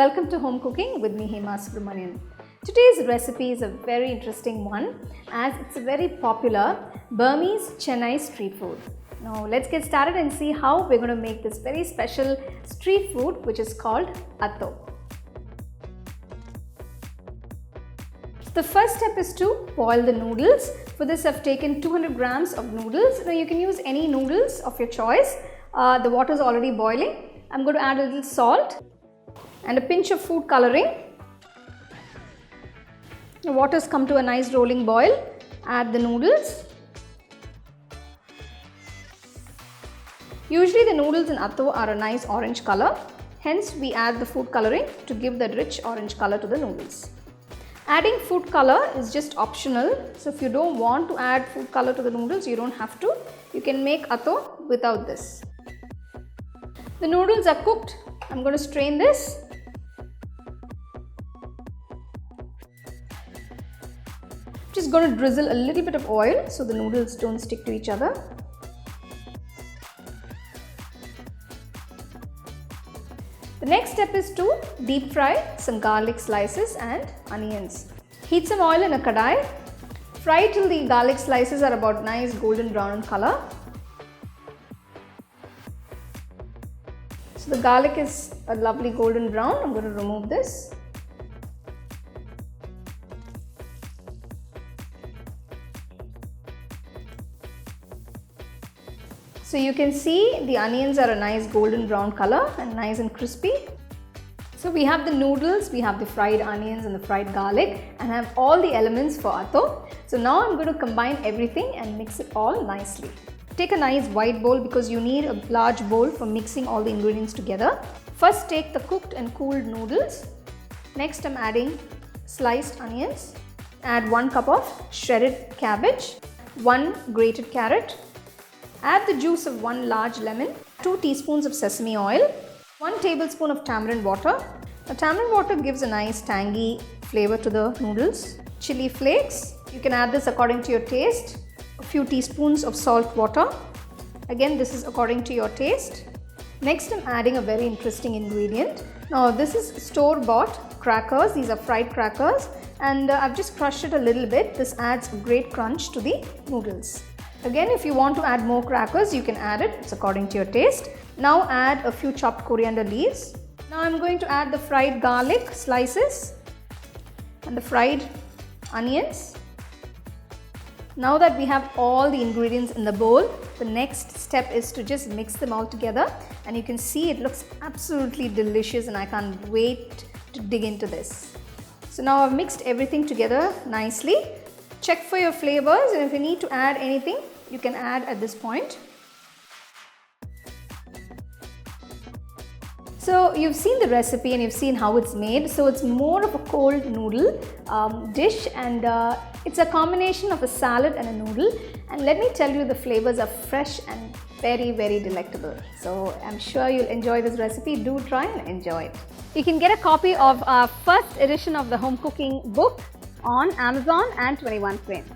welcome to Home Cooking with me, Atho. Today's recipe is a very interesting one as it's a very popular Burmese Chennai street food. Now let's get started and see how we're going to make this very special street food which is called Atho. The first step is to boil the noodles. For this I've taken 200 grams of noodles. Now you can use any noodles of your choice. The water is already boiling. I'm going to add a little salt and a pinch of food coloring. The water has come to a nice rolling boil. Add the noodles. Usually the noodles in Atho are a nice orange color. Hence we add the food coloring to give that rich orange color to the noodles. Adding food color is just optional. So if you don't want to add food color to the noodles, you don't have to. You can make Atho without this. The noodles are cooked. I'm going to strain this. Just going to drizzle a little bit of oil so the noodles don't stick to each other. The next step is to deep fry some garlic slices and onions. Heat some oil in a kadai. Fry till the garlic slices are about nice golden brown in color. So the garlic is a lovely golden brown. I'm going to remove this. So you can see the onions are a nice golden brown color and nice and crispy. So we have the noodles, we have the fried onions and the fried garlic and I have all the elements for Atho. So now I'm going to combine everything and mix it all nicely. Take a nice wide bowl because you need a large bowl for mixing all the ingredients together. First take the cooked and cooled noodles. Next I'm adding sliced onions. Add 1 cup of shredded cabbage, 1 grated carrot. Add the juice of 1 large lemon, 2 teaspoons of sesame oil, 1 tablespoon of tamarind water. The tamarind water gives a nice tangy flavor to the noodles. Chili flakes, you can add this according to your taste. A few teaspoons of salt water. Again, this is according to your taste. Next, I'm adding a very interesting ingredient. Now, this is store-bought crackers. These are fried crackers and I've just crushed it a little bit. This adds a great crunch to the noodles. Again, if you want to add more crackers, you can add it. It's according to your taste. Now add a few chopped coriander leaves. Now I'm going to add the fried garlic slices and the fried onions. Now that we have all the ingredients in the bowl, the next step is to just mix them all together. And you can see it looks absolutely delicious and I can't wait to dig into this. So now I've mixed everything together nicely. Check for your flavors and if you need to add anything, you can add at this point. So you've seen the recipe and you've seen how it's made. So it's more of a cold noodle dish and it's a combination of a salad and a noodle. And let me tell you, the flavors are fresh and very, very delectable. So I'm sure you'll enjoy this recipe. Do try and enjoy it. You can get a copy of our first edition of the home cooking book on Amazon and 21 Frames.